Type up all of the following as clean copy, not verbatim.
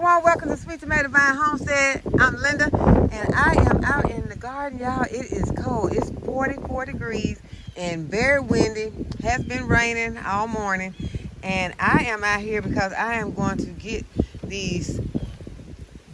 everyone, welcome to Sweet Tomato Vine Homestead. I'm Linda and I am out in the garden, y'all. It is cold. It's 44 degrees and very windy. Has been raining all morning, and I am out here because I am going to get these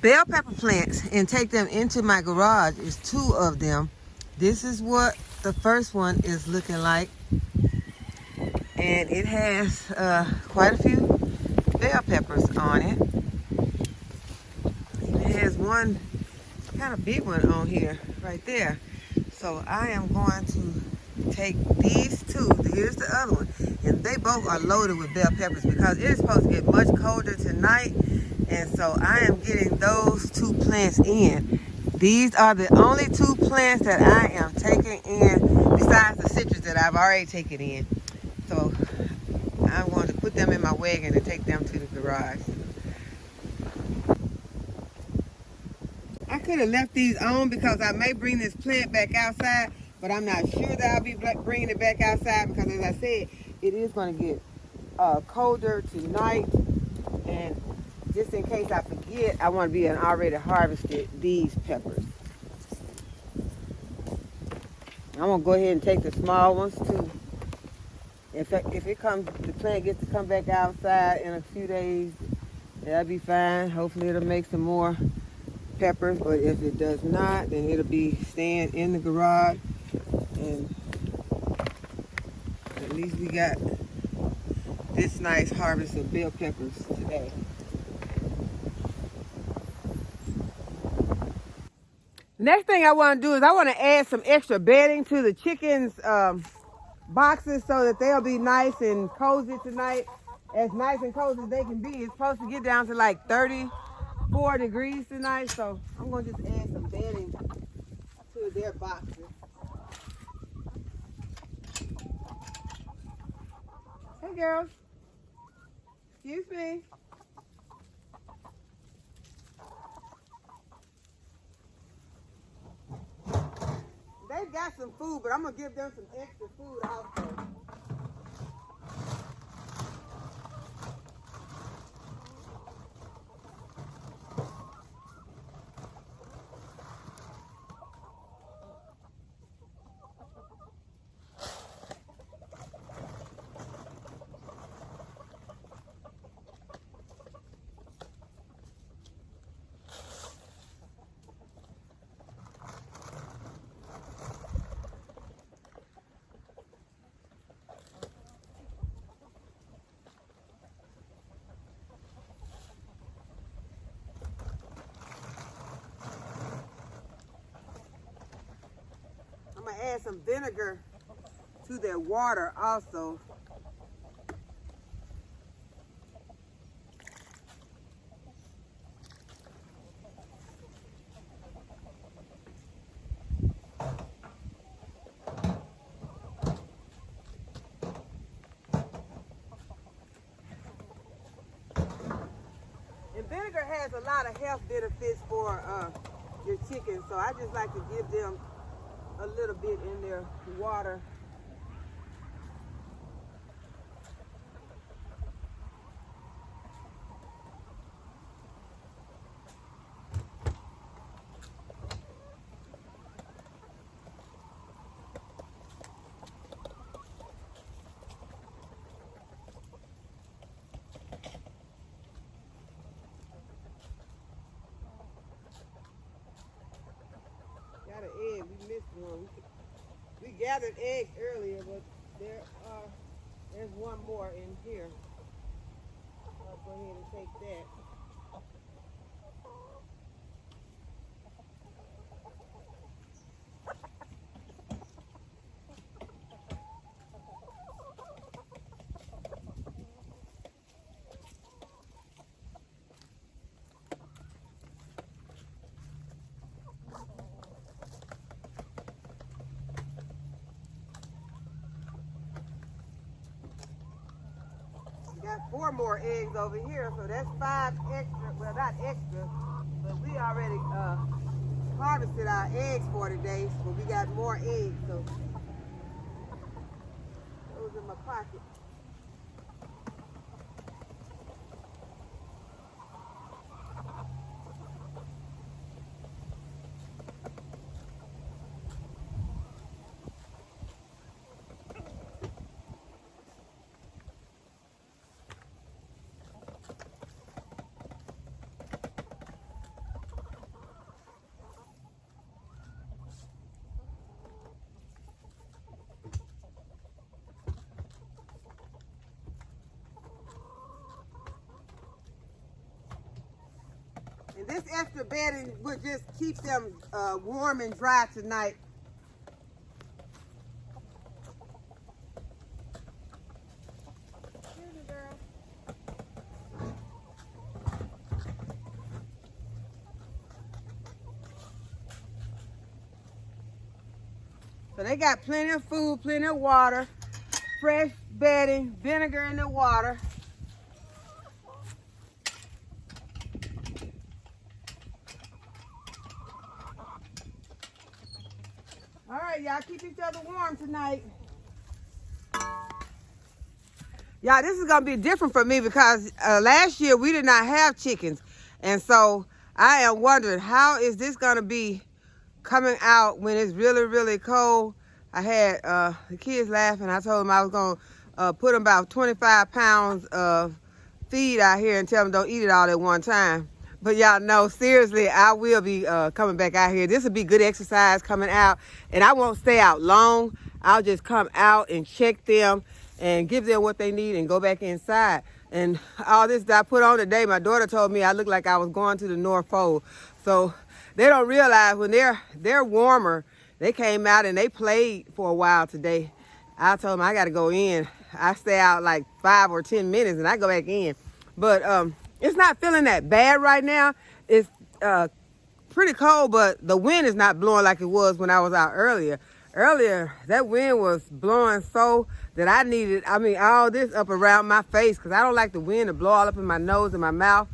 bell pepper plants and take them into my garage. It's 2 of them. This is what the first one is looking like, and it has quite a few bell peppers on it. It has one kind of big one on here right there. So I am going to take these 2. Here's the other one, and they both are loaded with bell peppers because it is supposed to get much colder tonight, and so I am getting those 2 plants in. These are the only 2 plants that I am taking in besides the citrus that I've already taken in. So I'm going to put them in my wagon and take them to the garage. I could have left these on because I may bring this plant back outside, but I'm not sure that I'll be bringing it back outside because, as I said, it is going to get colder tonight. And just in case I forget, I want to be already harvested these peppers. I'm going to go ahead and take the small ones too. If the plant gets to come back outside in a few days, that'll be fine. Hopefully it'll make some more peppers, but if it does not, then it'll be staying in the garage. And at least we got this nice harvest of bell peppers today. Next thing I want to do is I want to add some extra bedding to the chickens' boxes so that they'll be nice and cozy tonight. As nice and cozy as they can be. It's supposed to get down to like 34 degrees tonight, so I'm going to just add some bedding to their boxes. Hey girls, excuse me. They've got some food, but I'm going to give them some extra food also. I'm going to add some vinegar to their water also. And vinegar has a lot of health benefits for your chickens, so I just like to give them a little bit in their water. Got an egg, we missed one. We gathered eggs earlier, but there's one more in here. I'll go ahead and take that. Got 4 more eggs over here, so that's 5 extra. Well, not extra, but we already harvested our eggs for today, but we got more eggs, so those in my pocket. this extra bedding would just keep them warm and dry tonight. So they got plenty of food, plenty of water, fresh bedding, vinegar in the water. All right, y'all, keep each other warm tonight. Y'all, this is going to be different for me because last year we did not have chickens. And so I am wondering, how is this going to be coming out when it's really, really cold? I had the kids laughing. I told them I was going to put them about 25 pounds of feed out here and tell them don't eat it all at one time. But y'all know, seriously, I will be coming back out here. This will be good exercise coming out. And I won't stay out long. I'll just come out and check them and give them what they need and go back inside. And all this that I put on today, my daughter told me I looked like I was going to the North Pole. So they don't realize when they're warmer. They came out and they played for a while today. I told them I got to go in. I stay out like 5 or 10 minutes and I go back in. But it's not feeling that bad right now. It's pretty cold, but the wind is not blowing like it was when I was out earlier. Earlier, that wind was blowing so that I needed, all this up around my face because I don't like the wind to blow all up in my nose and my mouth.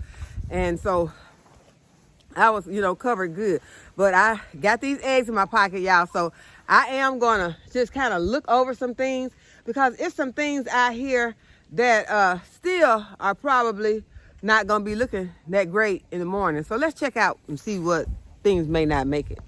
And so I was, covered good. But I got these eggs in my pocket, y'all. So I am going to just kind of look over some things because it's some things out here that still are probably not going to be looking that great in the morning. So let's check out and see what things may not make it.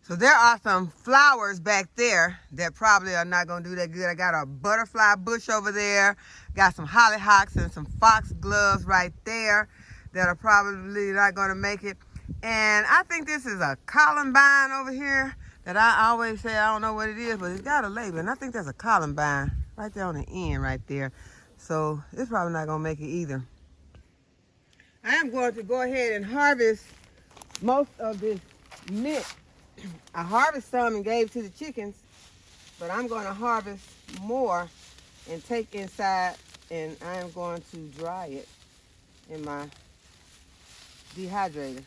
So there are some flowers back there that probably are not going to do that good. I got a butterfly bush over there. Got some hollyhocks and some foxgloves right there that are probably not going to make it. And I think this is a columbine over here that I always say I don't know what it is, but it's got a label. And I think that's a columbine right there on the end right there. So it's probably not going to make it either. I am going to go ahead and harvest most of this mint. I harvested some and gave to the chickens, but I'm going to harvest more and take inside, and I am going to dry it in my dehydrator.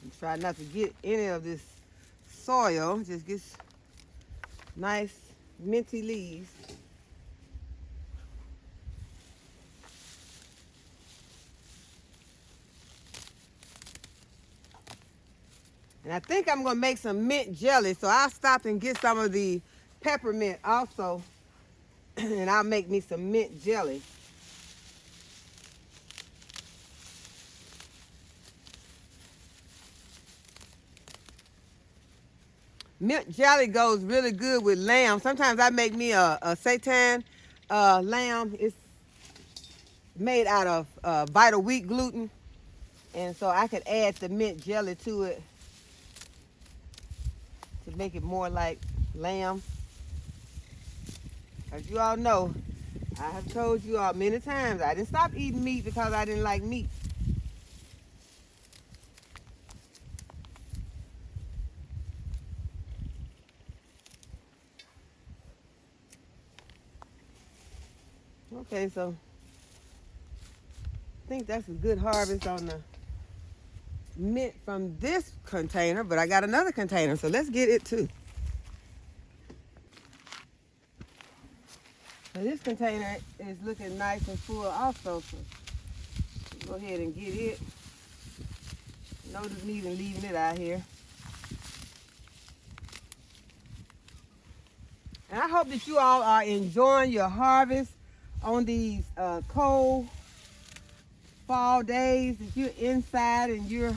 And try not to get any of this soil, just get nice minty leaves. And I think I'm going to make some mint jelly. So I'll stop and get some of the peppermint also. And I'll make me some mint jelly. Mint jelly goes really good with lamb. Sometimes I make me a seitan lamb. It's made out of vital wheat gluten. And so I could add the mint jelly to it to make it more like lamb. As you all know, I have told you all many times, I didn't stop eating meat because I didn't like meat. Okay, so I think that's a good harvest on the mint from this container, but I got another container, so let's get it too. So this container is looking nice and full also, so go ahead and get it. No need in leaving it out here. And I hope that you all are enjoying your harvest on these cold fall days. If you're inside and you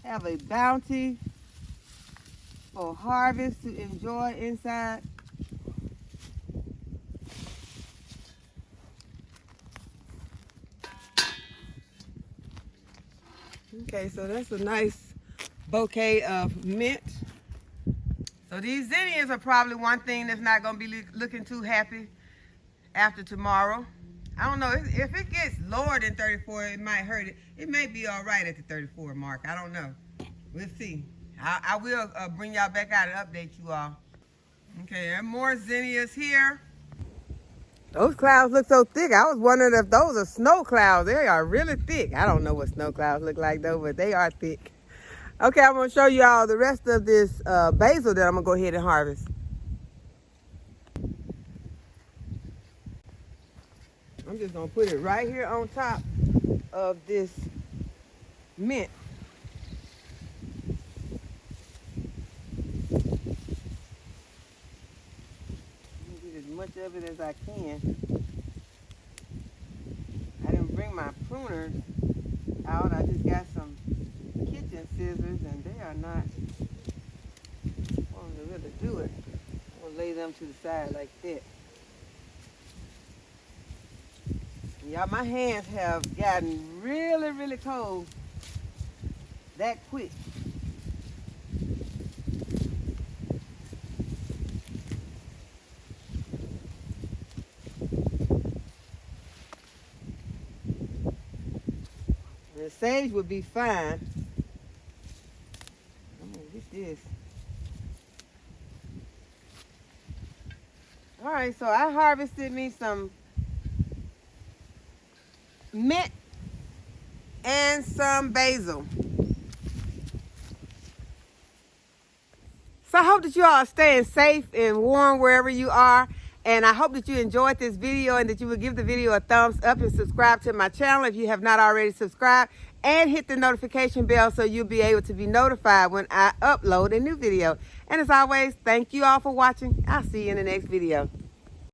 have a bounty for harvest to enjoy inside. Okay, so that's a nice bouquet of mint. So these zinnias are probably one thing that's not going to be looking too happy after tomorrow. I don't know. If it gets lower than 34, it might hurt it. It may be all right at the 34 mark. I don't know. We'll see. I will bring y'all back out and update you all. Okay, there are more zinnias here. Those clouds look so thick. I was wondering if those are snow clouds. They are really thick. I don't know what snow clouds look like though, but they are thick. Okay, I'm going to show you all the rest of this basil that I'm going to go ahead and harvest. I'm just going to put it right here on top of this mint. Get as much of it as I can. I didn't bring my pruners out. I just got some kitchen scissors, and they are not wanting to really do it. I'm going to lay them to the side like that. Y'all, my hands have gotten really, really cold that quick. The sage would be fine. I'm gonna get this. All right, so I harvested me some mint and some basil. So I hope that you all are staying safe and warm wherever you are. And I hope that you enjoyed this video and that you will give the video a thumbs up and subscribe to my channel if you have not already subscribed, and hit the notification bell so you'll be able to be notified when I upload a new video. And as always, thank you all for watching. I'll see you in the next video.